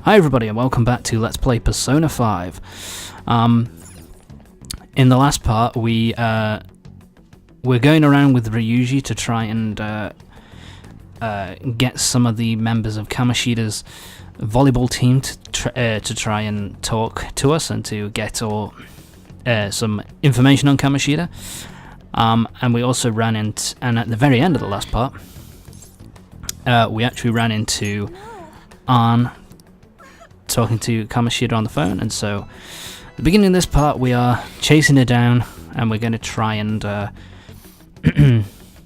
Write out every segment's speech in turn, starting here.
Hi everybody and welcome back to Let's Play Persona 5. In the last part we're going around with Ryuji to try and get some of the members of Kamoshida's volleyball team to try and talk to us and to get some information on Kamoshida. And we also ran into, and at the very end of the last part, we actually ran into Ann talking to Kamoshida on the phone, and so at the beginning of this part we are chasing her down and we're going to try and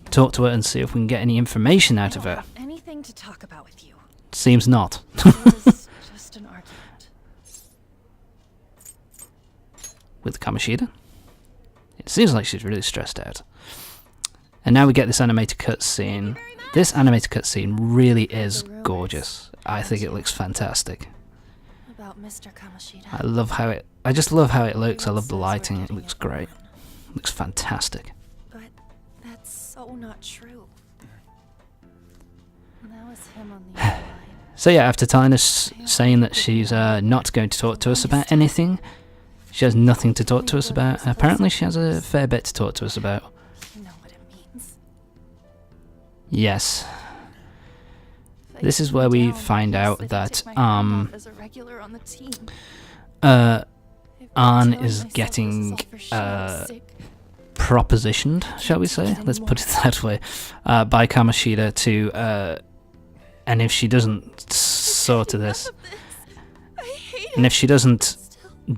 talk to her and see if we can get any information out of her. Anything to talk about with you. Seems not. It was just an argument. With Kamoshida? It seems like she's really stressed out. And now we get this animated cutscene. This animated cutscene really is gorgeous. I think it looks fantastic. About Mr. Kamoshida. I just love how it looks. I love the lighting. It looks great. It looks fantastic. But that's so not true. That was him on the other line. So yeah, after telling us, saying that she's not going to talk to us about anything, she has nothing to talk to us about. Apparently she has a fair bit to talk to us about. You know what it means. Yes. This is where we find out that Ann is getting propositioned, shall we say? Let's put it that way, by Kamoshida to, and if she doesn't sort of this, and if she doesn't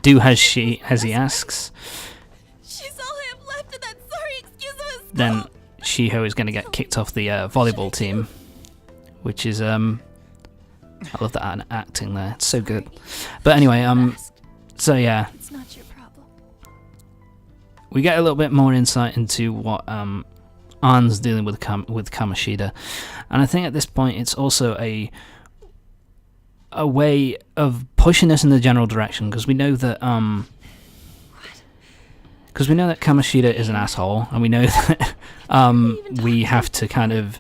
do as he asks, then Shiho is going to get kicked off the volleyball team. Which is, I love that acting there, it's so good. But anyway, so yeah, it's not your problem. We get a little bit more insight into what Ann's dealing with Kamoshida, and I think at this point it's also a way of pushing us in the general direction, because we know that Kamoshida is an asshole, and we know that we have to kind of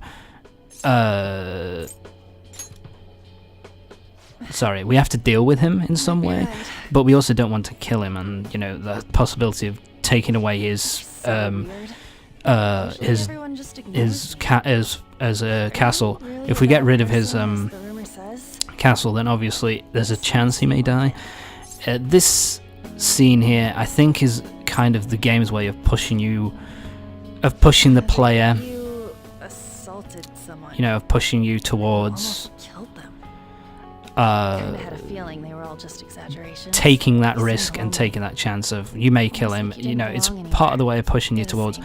we have to deal with him in some way, but we also don't want to kill him, and you know, the possibility of taking away his castle. If we get rid of his castle, then obviously there's a chance he may die. This scene here, I think, is kind of the game's way of pushing the player, you know, of pushing you towards taking that risk and taking that chance of, you may kill him, you know, it's part of the way of pushing you towards,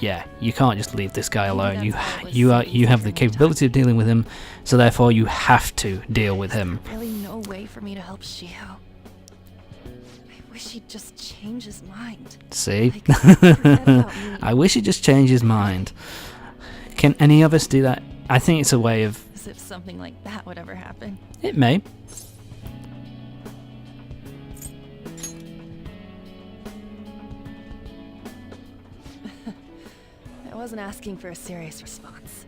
yeah, you can't just leave this guy alone, you have the capability of dealing with him, so therefore you have to deal with him. Really no way for me to help Shiho. I wish he'd just change his mind. See? I wish he'd just change his mind. Can any of us do that? I think it's a way of... As if something like that would ever happen. It may. I wasn't asking for a serious response.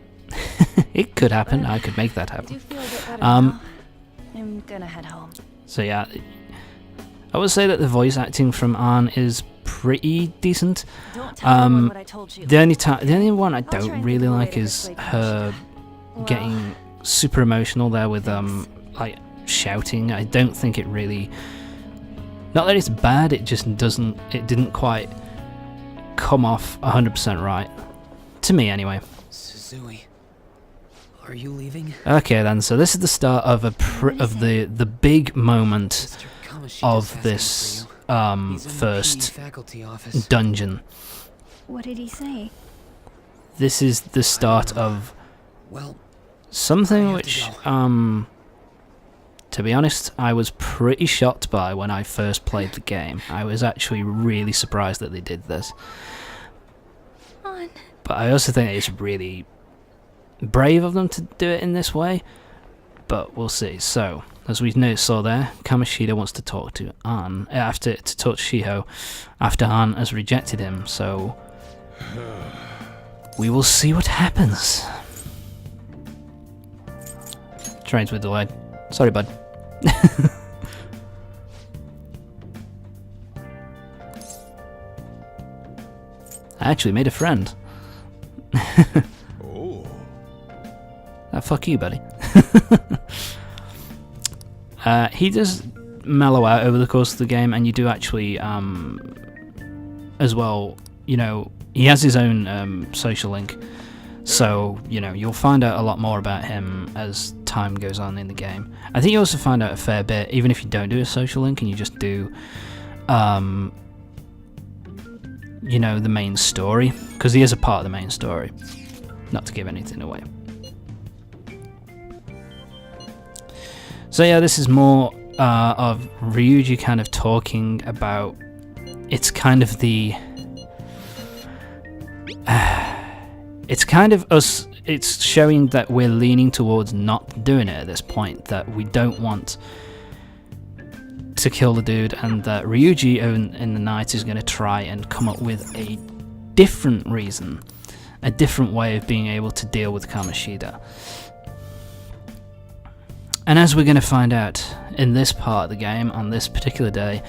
It could happen. I could make that happen. I do feel a bit better now. I'm gonna head home. So yeah, I would say that the voice acting from Ann is pretty decent. Don't tell anyone what I told you. The only one I don't really like is her getting super emotional there with like shouting. I don't think it really, not that it's bad, it just didn't quite come off 100% right to me anyway. Suzui, are you leaving? Okay then, so this is the start of the big moment of this first dungeon. What did he say? This is the start of something which, to be honest, I was pretty shocked by when I first played the game. I was actually really surprised that they did this. But I also think it's really brave of them to do it in this way. But we'll see. So, as we saw there, Kamoshida wants to talk to Ann, to talk to Shiho, after Ann has rejected him. So, we will see what happens. Trains were delayed. Sorry, bud. I actually made a friend. Oh. Fuck you, buddy. He does mellow out over the course of the game, and you do actually, as well, you know, he has his own social link, so, you know, you'll find out a lot more about him as time goes on in the game. I think you also find out a fair bit, even if you don't do a social link and you just do, you know, the main story, because he is a part of the main story, not to give anything away. So yeah, this is more of Ryuji kind of talking about, it's kind of the, it's kind of us, it's showing that we're leaning towards not doing it at this point, that we don't want to kill the dude, and that Ryuji in the night is going to try and come up with a different reason, a different way of being able to deal with Kamoshida. And as we're going to find out in this part of the game, on this particular day,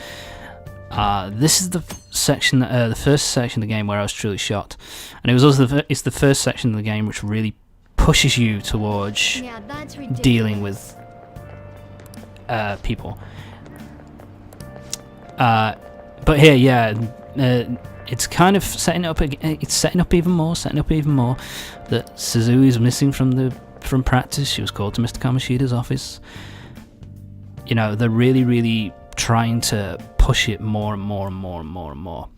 this is the section, the first section of the game where I was truly shocked, and it was also it's the first section of the game which really pushes you towards dealing with people. But here, yeah, it's kind of setting up even more that Suzui is missing from practice. She was called to Mr. Kamoshida's office. You know, they're really trying to push it more and more and more and more and more.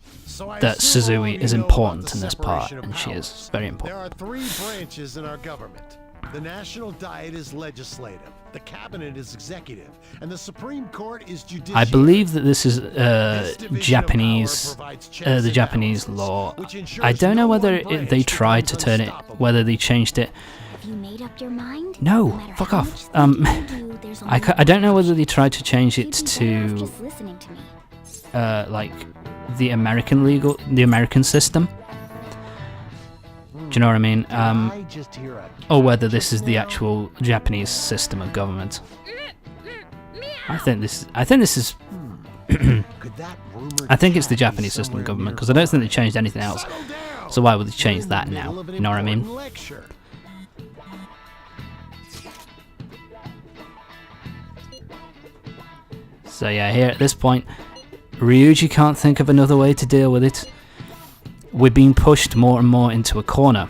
That Suzui is important in this part, and she is very important. There are three branches in our government. The National Diet is legislative, the Cabinet is executive, and the Supreme Court is judiciary. I believe that this is Japanese, the Japanese law. I don't know whether they tried to turn it, whether they changed it. Have you made up your mind? No, fuck off. I don't know whether they tried to change it to like the American system. Do you know what I mean? Or whether this is the actual Japanese system of government. I think this is. I think it's the Japanese system of government, because I don't think they changed anything else. So why would they change that now? You know what I mean? So yeah, here at this point, Ryuji can't think of another way to deal with it. We're being pushed more and more into a corner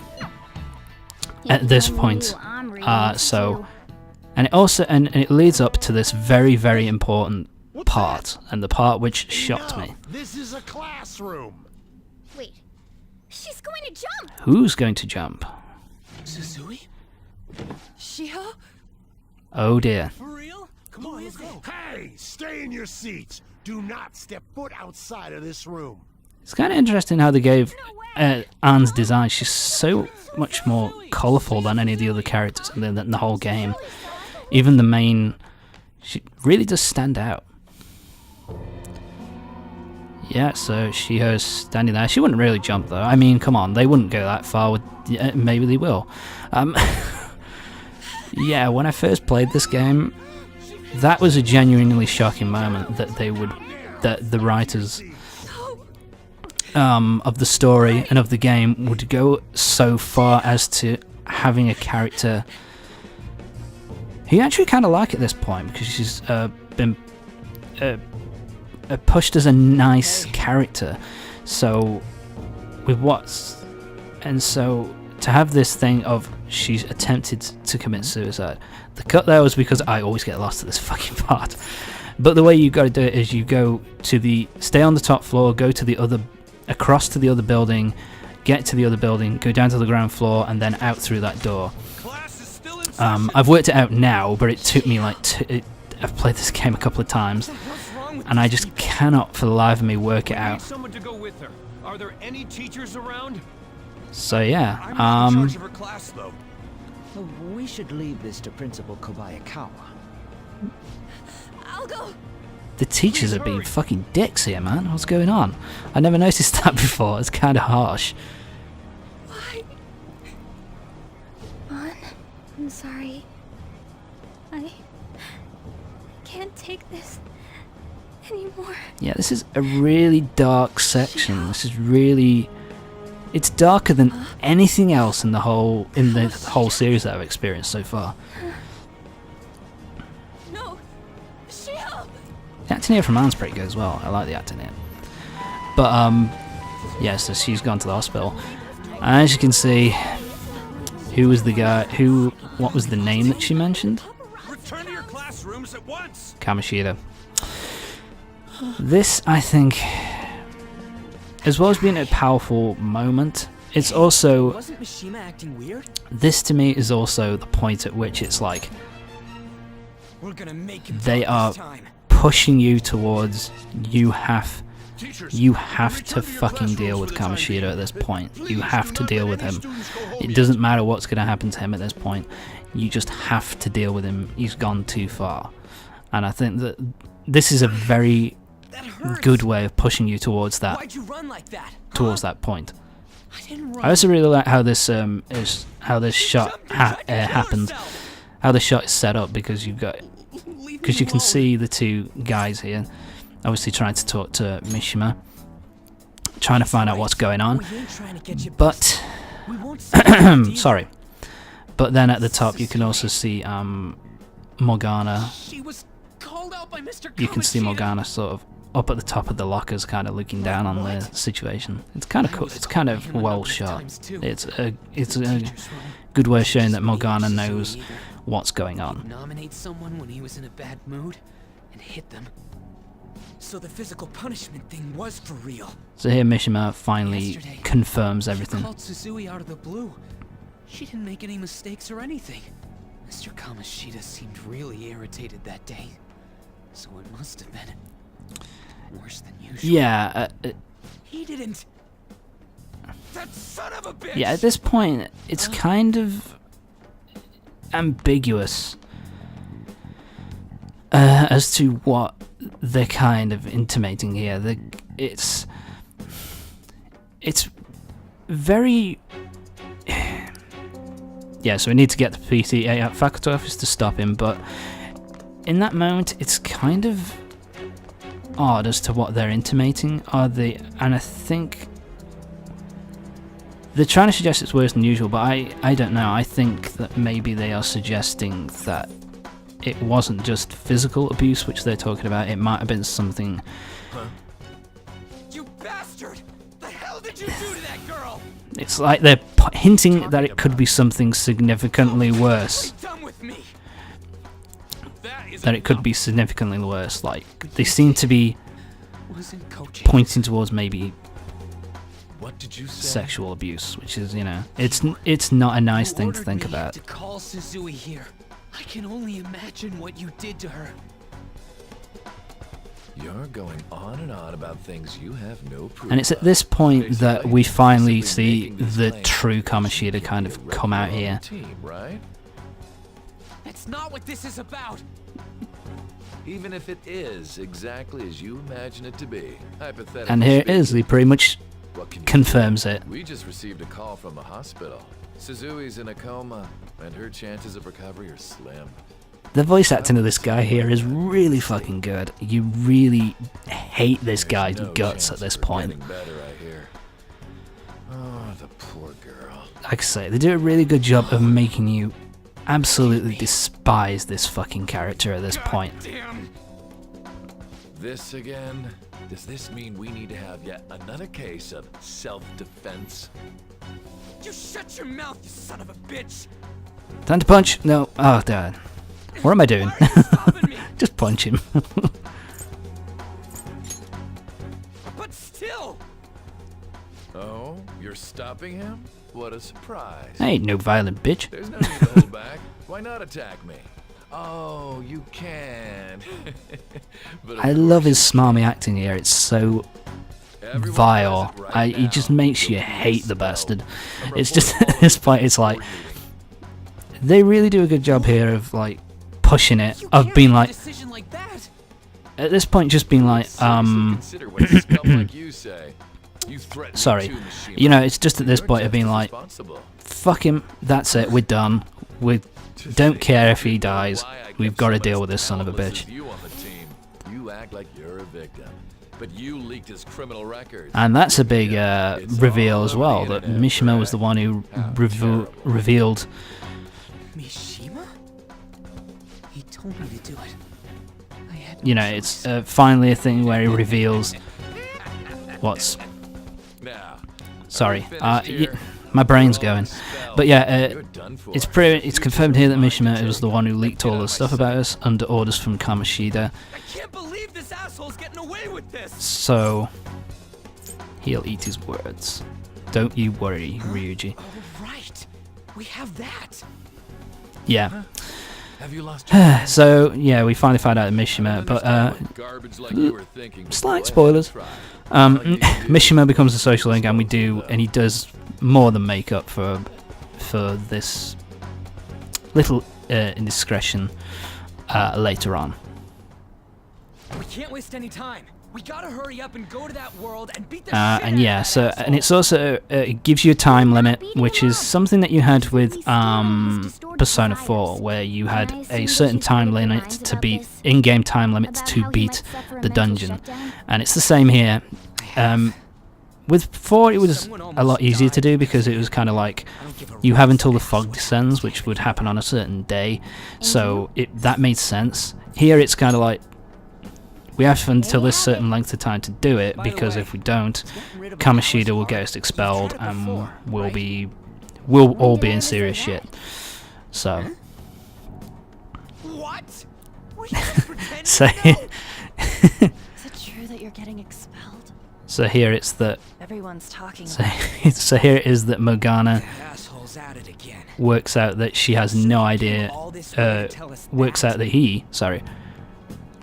at this point. And it leads up to this very important part, and the part which shocked me. This is a classroom. Wait, she's going to jump. Who's going to jump? Suzui? Shiho? Oh dear. For real? Come on, let's go. Hey, stay in your seats. Do not step foot outside of this room. It's kind of interesting how they gave Anne's design. She's so much more colourful than any of the other characters in the whole game. Even the main, she really does stand out. Yeah, so Shiho's standing there. She wouldn't really jump though. I mean, come on, they wouldn't go that far. Maybe they will. Yeah, when I first played this game, that was a genuinely shocking moment that the writers of the story and of the game would go so far as to having a character who you actually kind of like at this point, because she's been pushed as a nice character. So so to have this thing of she's attempted to commit suicide. The cut there was because I always get lost at this fucking part. But the way you got to do it is you go to stay on the top floor, go to across to the other building, get to the other building, go down to the ground floor, and then out through that door. I've worked it out now, but it took me like I've played this game a couple of times, and I just cannot for the life of me work it out. Someone to go with her. Are there any teachers around? So yeah, I'm in charge of her class though. We should leave this to Principal Kobayakawa. I'll go. the teachers are being fucking dicks here, man. What's going on? I never noticed that before. It's kind of harsh. Why? I'm sorry. I can't take this anymore. Yeah, this is a really dark section. This is really... It's darker than anything else in the whole series that I've experienced so far. No! Shiho! The acting here from Anne's pretty good as well. I like the acting here. But, yeah, so she's gone to the hospital. And as you can see, who was the guy, what was the name that she mentioned? Return to your classrooms at once. Kamoshida. This, I think, as well as being a powerful moment, it's also... Wasn't Mishima acting weird? This to me is also the point at which it's like, We're gonna make him they talk are this time. pushing you towards, you have Teachers, to return to your fucking deal classrooms with for the time Kamoshida being. at this point. You Please have do to not deal let with any him. students go home It yet. doesn't matter what's going to happen to him at this point. You just have to deal with him. He's gone too far. And I think that this is a very That hurts. good way of pushing you towards that Why'd you run like that? towards that point. I didn't run. I also really like how this shot happens, how the shot is set up, because you can see the two guys here, obviously trying to talk to Mishima, trying to find out what's going on. But sorry, but then at the top you can also see Morgana. She was called out by Mr. You can see Kamoshida. Morgana sort of up at the top of the lockers, kind of looking down on the situation. It's kind of cool. It's kind of well shot. It's a good way of showing that Morgana knows what's going on. Nominate someone when he was in a bad mood and hit them. So the physical punishment thing was for real. So here Mishima finally Yesterday, confirms everything. She called Suzui out of the blue. She didn't make any mistakes or anything. Mr. Kamoshida seemed really irritated that day. So it must have been worse than usual. Yeah, He didn't. That son of a bitch! yeah. At this point, it's kind of ambiguous as to what they're kind of intimating here. It's very... Yeah, so we need to get the PTA at faculty office to stop him, but in that moment, it's kind of odd as to what they're intimating. And I think they're trying to suggest it's worse than usual, but I don't know. I think that maybe they are suggesting that it wasn't just physical abuse which they're talking about. It might have been something... You bastard! The hell did you do to that girl? It's like they're hinting that it could be something significantly worse. Be done with me. That it could be significantly worse. Like, they seem to be Wasn't coaching. pointing towards maybe What did you say? sexual abuse, which is, you know, it's not a nice thing to think about. To call Suzui here. I can only imagine what you did to her. You're going on and on about things you have no proof And it's at of. this point that we finally Basically see making these the claims true because Kamoshida you kind can of be come out regular on here. the team, right? That's not what this is about. Even if it is exactly as you imagine it to be, hypothetically And here it is, he pretty much what can you confirms it. do? We just received a call from the hospital. Suzui's in a coma, and her chances of recovery are slim. The voice acting of this guy here is really fucking good. You really hate this guy's There's no guts chance at this of her point. getting better, I hear. Oh, the poor girl. Like I say, they do a really good job of making you absolutely despise this fucking character at this point. Damn. This again? Does this mean we need to have yet another case of self-defense? You shut your mouth, you son of a bitch. Time to punch? No. Oh, dad. What am I doing? Why are you stopping me? Just punch him. But still. Oh, you're stopping him? What a surprise. I ain't no violent bitch. There's no need to hold back. Why not attack me? Oh, you can. But of I love course his smarmy acting here. It's so everyone vile. has it right He just now. makes you You'll hate the smell. bastard. A It's just report at this point, it's like they really do a good job here of like pushing it, You of can't being make a like decision like that. at this point just being like Seriously consider what a scum like you say. You threatened me sorry, too, Mishima. you know, it's just at this You're point of just being as like responsible. fuck him, that's it, we're done, we're don't care if he dies. We've got to deal with this son of a bitch. You on the team. You act like you're a victim, but you leaked his criminal records. And that's a big reveal as well, that Mishima was the one who revealed. Mishima? He told me to do it. I had no You know, it's finally a thing where he reveals what's. Now, Sorry, my brain's going. But yeah, it's confirmed here that Mishima was the one who leaked all the stuff about us under orders from Kamoshida. I can't believe this asshole's getting away with this. So he'll eat his words. Don't you worry, Ryuji. Oh, right. We have that. Yeah. have you lost So yeah, we finally found out Mishima, but garbage like you were thinking? slight spoilers. Mishima becomes a social link, and he does more than make up for this little indiscretion later on. We can't waste any time. We gotta hurry up and go to that world and beat the shit And yeah, so and it's also it gives you a time limit, which is something that you had with Persona 4, where you had a certain time limit to beat in-game time limit to beat the dungeon, and it's the same here. With 4 it was a lot easier to do because it was kind of like you have until the fog descends, which would happen on a certain day, so that made sense. Here it's kind of like we have until this certain length of time to do it, because if we don't, Kamoshida will get us expelled and we'll all be in serious shit. So What? Were you just pretending so to know? Is it true that you're getting expelled? so here it's that Everyone's talking so, about it. so here it is that Morgana Asshole's at it again. works out that she has no idea works out that he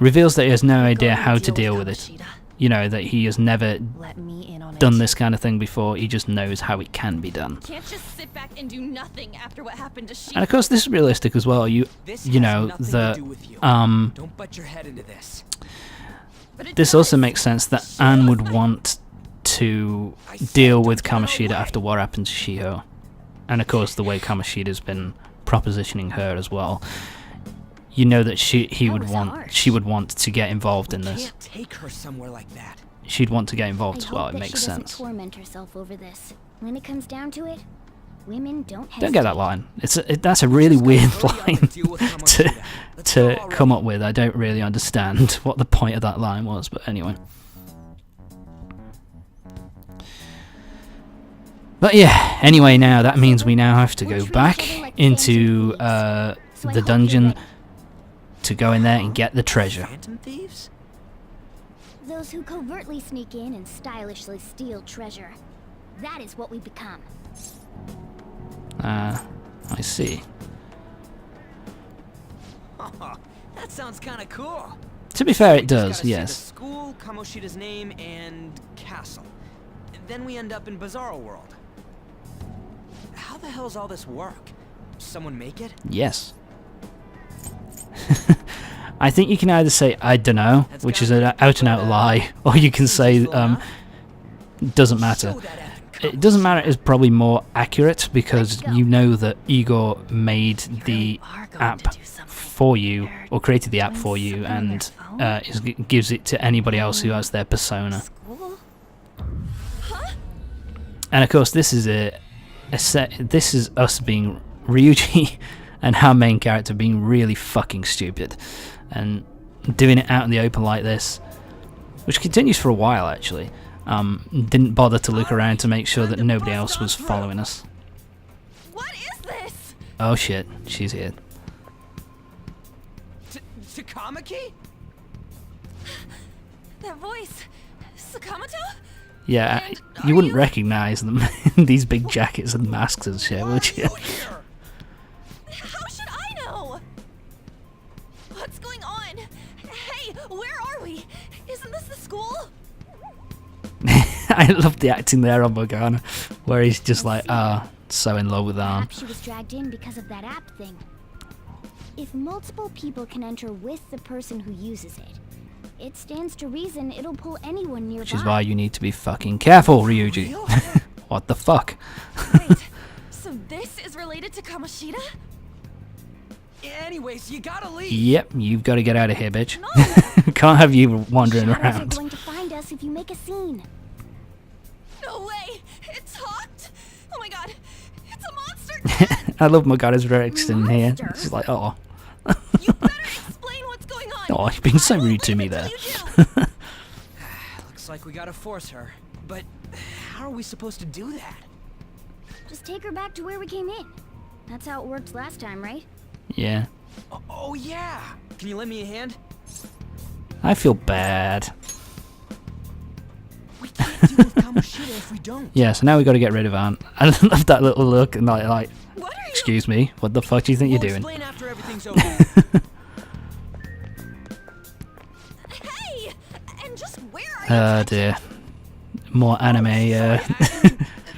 reveals that he has no idea how to deal with it. Kamoshida. You know, that he has never Let me in on done it. this kind of thing before. He just knows how it can be done. Can't just sit back and do nothing after what happened to Shiho. And of course this is realistic as well. You This know, has nothing the to do with you. Don't butt your head into this. But it this does. also makes sense that Anne would want to deal with Kamoshida after what happened to Shiho. And of course the way Kamoshida's been propositioning her as well. You know that she would want to get involved in this. Can't take her somewhere like that. She'd want to get involved as well. I It hope that makes she doesn't sense. torment herself over this. When it comes down to it, women don't hesitate. Don't get that line. That's a really weird Hurry up line and deal with Kamoshida. Let's go to already. come up with. I don't really understand what the point of that line was, but anyway. But yeah, anyway, now that means we now have to go back into the dungeon to go in there and get the treasure. Phantom thieves? Those who covertly sneak in and stylishly steal treasure. That is what we become. I see. That sounds kind of cool. To be fair, it Just gotta does, say yes. The school, Kamoshida's name, and castle. Then we end up in Bizarro World. How the hell's all this work? Someone make it? Yes. I think you can either say I don't know, which is an out and out lie, or you can say doesn't matter. Show that effing It doesn't matter is probably more accurate because you know that Igor made the are going app to do something for you, or created the app Doing for you, something on and their phone? gives it to anybody else who has their persona. School? And of course, this is this is us being Ryuji and our main character being really fucking stupid and doing it out in the open like this, which continues for a while actually. Didn't bother to look around to make sure that nobody else was following us. What is this? Oh shit, she's here. Takamaki? That voice. Sakamoto? Yeah, And you are wouldn't you- recognize them in these big jackets and masks and shit, would you? Here. How should I know? What's going on? Hey, where are we? Isn't this the school? I love the acting there on Morgana, where he's just like, so in love with Arm. Perhaps she was dragged in because of that app thing. If multiple people can enter with the person who uses it, it stands to reason it'll pull anyone nearby. Which is why you need to be fucking careful, Ryuji. What the fuck? Wait, so this is related to Kamoshida? Anyways, you gotta leave. Yep, you've got to get out of here, bitch. No. Can't have you wandering Shadows are around. going to find us if you make a scene. No way! It talked! Oh my god! It's a monster! I love my god, it's Rex in here. Monster? It's like, oh. You better explain what's going on! Oh, you're being so I won't rude to leave me until there. you do. Looks like we gotta force her. But how are we supposed to do that? Just take her back to where we came in. That's how it worked last time, right? Yeah. Oh yeah! Can you lend me a hand? I feel bad. We can't deal with Kamoshida if we don't. Yeah, so now we got to get rid of Aunt. I love that little look and like, What are you? excuse me, what the fuck do you think We'll you're doing? explain after everything's over. Hey! And just where are you? Oh dear. More anime,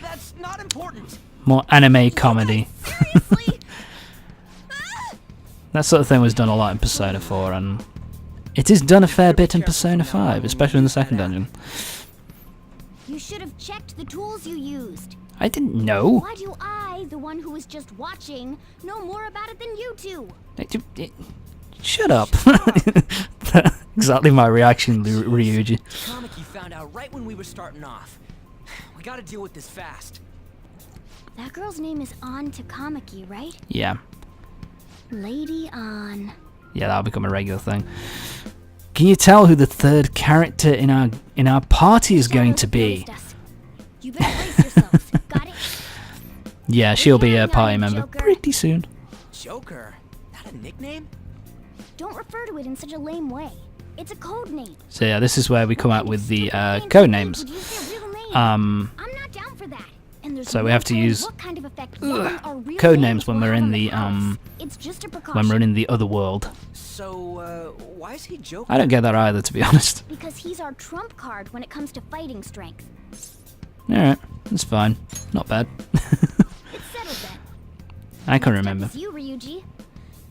That's not important. more anime comedy. Seriously? That sort of thing was done a lot in Persona 4, and it is done a fair bit in Persona 5, especially in the second dungeon. You should have checked the tools you used. I didn't know. Why do I, the one who was just watching, know more about it than you two? Shut up. Exactly my reaction, Ryuji. Kamiki found out right when we were starting off. We gotta deal with this fast. That girl's name is An Takamaki, right? Yeah. Lady An. Yeah, that'll become a regular thing. Can you tell who the third character in our party is going to be? Shadows noticed us. You better brace yourselves. Got it? Yeah, she'll be a hanging party on, member Joker? pretty soon. Joker? That a nickname? Don't refer to it in such a lame way. It's a code name. So yeah, this is where we come out with the Stupid code names names. would use their real name. Um, I'm not down for that. And there's So we no have to telling use what kind of effect yelling our real code names when will we're have in on the palace. It's just a precaution. when we're in the other world. So, why is he Joker? I don't get that either, to be honest. Because he's our trump card when it comes to fighting strength. Alright, that's fine. Not bad. It's settled then. I can Next up remember. is you, Ryuji.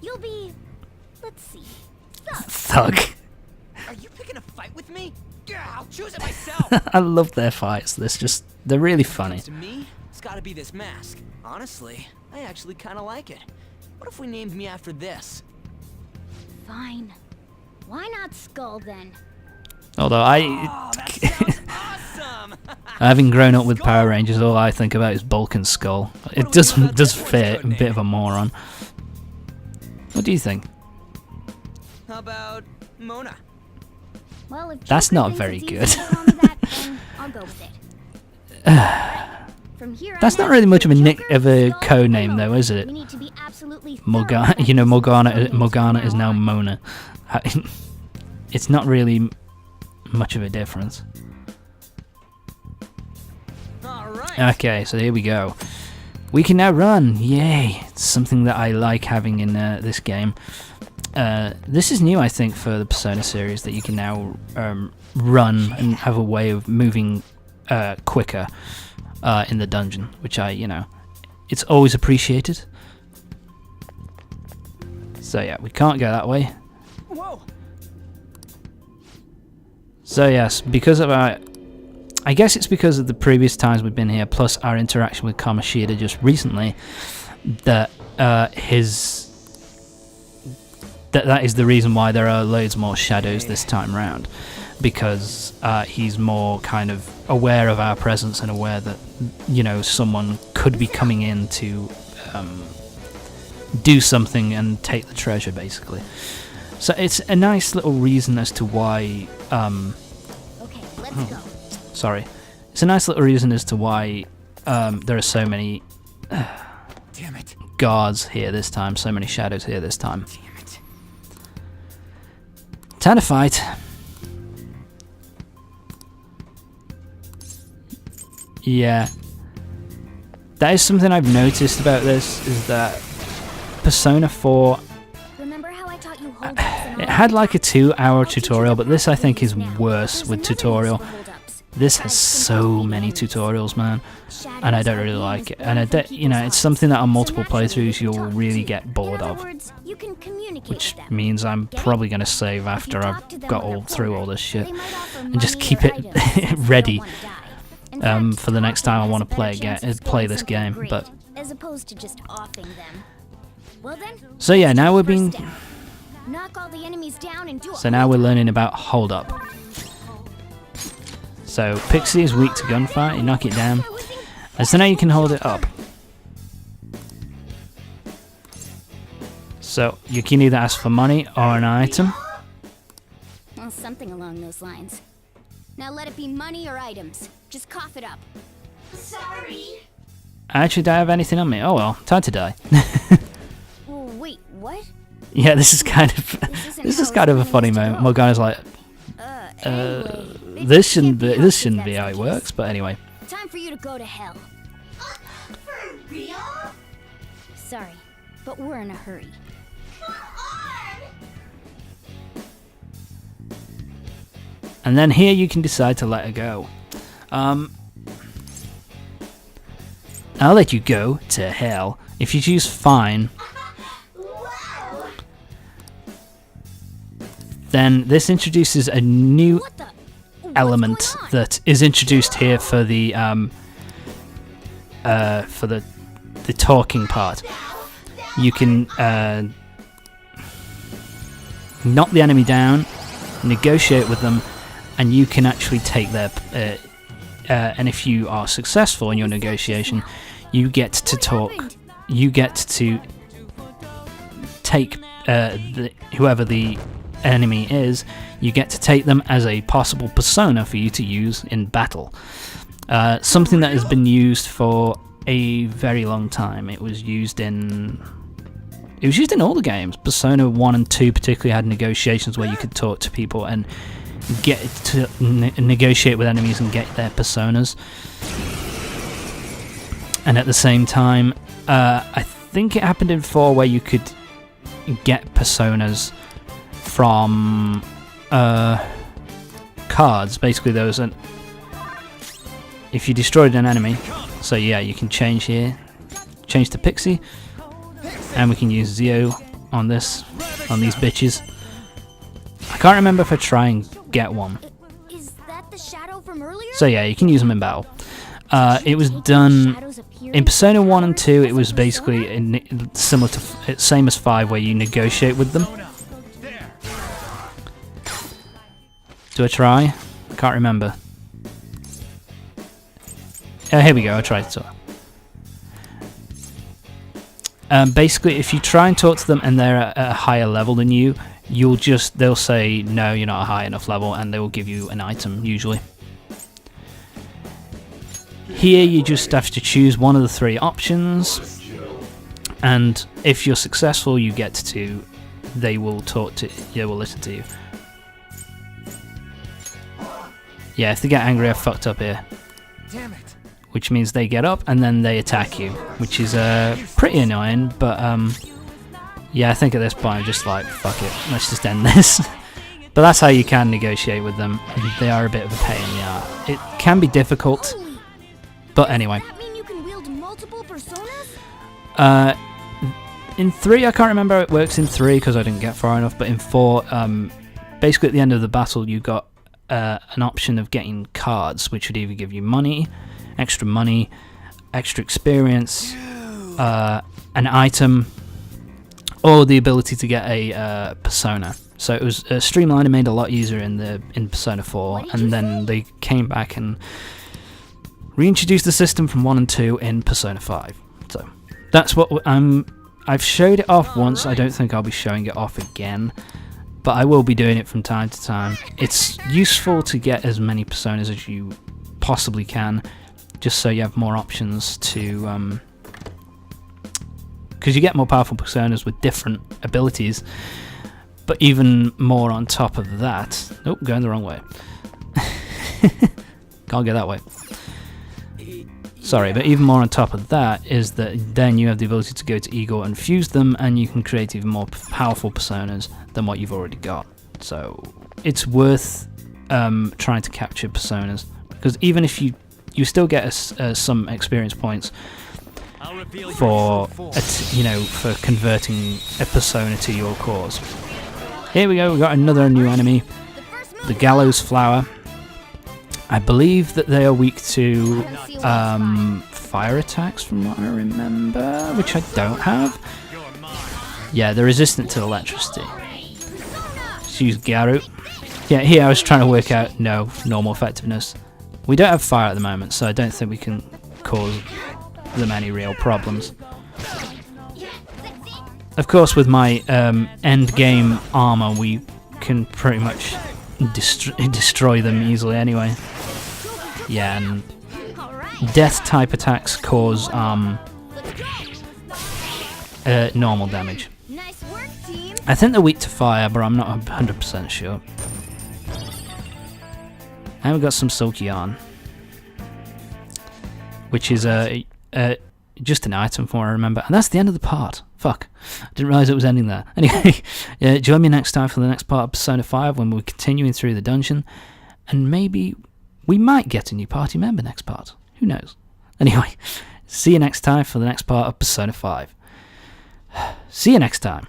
You'll be, let's see, Thug. Thug. Are you picking a fight with me? Yeah, I'll choose it myself. I love their fights. They're really funny. To me, it's gotta be this mask. Honestly, I actually kind of like it. What if we named me after this? Fine. Why not Skull then? Although Oh, that sounds awesome! having grown up with Power Rangers, all I think about is Bulk and Skull. It do we know about does this fit. code A bit of a name? moron. What do you think? How about Mona? Well, if That's Joker not thinks very it's good. easy to call me that, then I'll go with it. From here That's on not out, really much of a Joker, of a Skull, code and name, Mona. though, is it? We need to be absolutely Morgana, thorough you know, about these Morgana names is from now on. Mona. It's not really much of a difference. All right. Okay, so here we go. We can now run. Yay! It's something that I like having in this game. This is new, I think, for the Persona series, that you can now run and have a way of moving quicker in the dungeon, which it's always appreciated. So yeah, we can't go that way. Whoa. So yes, because of I guess it's because of the previous times we've been here, plus our interaction with Kamoshida just recently, that that is the reason why there are loads more shadows this time round, because he's more kind of aware of our presence and aware that someone could be coming in to do something and take the treasure, basically. So it's a nice little reason as to why. Okay, let's go. Sorry, it's a nice little reason as to why there are so many Damn it. guards here this time, so many shadows here this time. Damn it. Time to fight. Yeah. That is something I've noticed about this, is that Persona 4, Remember how I taught you hold-ups and it all had that? like a 2-hour I'll teach you tutorial, the but this I proper think is ways now. worse There's with another use tutorial. for hold-ups. This has Besides so confronting many enemies. tutorials, man. Shadows And I don't are really beings like it. born And from it's people's something that on hearts. multiple So naturally playthroughs they can you'll talk really too. get bored In of. other words, you can communicate Which with them. means I'm Get it? probably going to save If after you I've talk to them got when all they're through all cornered, this shit. they might offer And just money keep or it items since they don't ready wanna die. In fact, for the next time I talking want has to a better chance of play scoring this something game. great, But as opposed to just offing them. Well then. So yeah, now we're being. First step. Knock all the enemies down and do a So now we're learning about hold up. So Pixie is weak to gunfire. You knock it down, and so now you can hold it up. So you can either ask for money or an item. Well, something along those lines. Now let it be money or items. Just cough it up. Sorry. I actually don't have anything on me. Oh well, time to die. Oh, wait, what? Yeah, this is kind of this is kind of a funny moment. My guy's like, Anyway, this shouldn't be how it works. But anyway, time for you to go to hell. For real? Sorry, but we're in a hurry. Come on! and then here you can decide to let her go. I'll let you go to hell. If you choose fine, Wow! then this introduces a new What the? What's element going on? that is introduced here for the talking part. You can knock the enemy down, negotiate with them, and you can actually take their and if you are successful in your negotiation, you get to talk. You get to take whoever the enemy is. You get to take them as a possible persona for you to use in battle. Something that has been used for a very long time. It was used in all the games. Persona 1 and 2 particularly had negotiations where you could talk to people and get to negotiate with enemies and get their personas. And at the same time, I think it happened in 4 where you could get personas from cards. Basically, there was if you destroyed an enemy. So yeah, you can change here, change to Pixie, and we can use Zio on these bitches. I can't remember if I try and get one. Is that the shadow from earlier? So yeah, you can use them in battle. It was done in Persona 1 and 2. It was basically similar to same as 5, where you negotiate with them. Do I try? I can't remember. Oh, here we go. I tried to talk. Basically, if you try and talk to them and they're at a higher level than you, they'll say no, you're not a high enough level, and they will give you an item usually. Here you just have to choose one of the 3 options, and if you're successful, they will listen to you. Yeah, if they get angry, I've fucked up here. Damn it. Which means they get up and then they attack you, which is pretty annoying, but yeah, I think at this point I'm just like, fuck it, let's just end this. But that's how you can negotiate with them. They are a bit of a pain in the arse. It can be difficult, but anyway. Does that mean you can wield multiple personas? In 3, I can't remember how it works in 3 because I didn't get far enough, but in 4, basically at the end of the battle you got an option of getting cards, which would either give you money, extra experience, an item, or the ability to get a persona. So it was streamlined and made a lot easier in Persona 4, and then they came back and reintroduced the system from 1 and 2 in Persona 5. So that's what I've showed it off once. I don't think I'll be showing it off again, but I will be doing it from time to time. It's useful to get as many personas as you possibly can, just so you have more options to because you get more powerful personas with different abilities, but even more on top of that. Oh, going the wrong way. Can't go that way. Sorry, but even more on top of that is that then you have the ability to go to Igor and fuse them, and you can create even more powerful personas than what you've already got. So it's worth trying to capture personas, because even if you still get some experience points for for converting a persona to your cause. Here we go. We got another new enemy, the Gallows Flower. I believe that they are weak to fire attacks, from what I remember, which I don't have. Yeah, they're resistant to electricity. Let's use Garu. Yeah, here I was trying to work out normal effectiveness. We don't have fire at the moment, so I don't think we can cause them any real problems. Of course, with my end game armor, we can pretty much destroy them easily anyway. Yeah, and death type attacks cause normal damage. Nice work, team. I think they're weak to fire, but I'm not 100% sure. And we've got some silk yarn, which is just an item from what I remember. And that's the end of the part. Fuck. I didn't realise it was ending there. Anyway, join me next time for the next part of Persona 5 when we're continuing through the dungeon. And maybe we might get a new party member next part. Who knows? Anyway, see you next time for the next part of Persona 5. See you next time.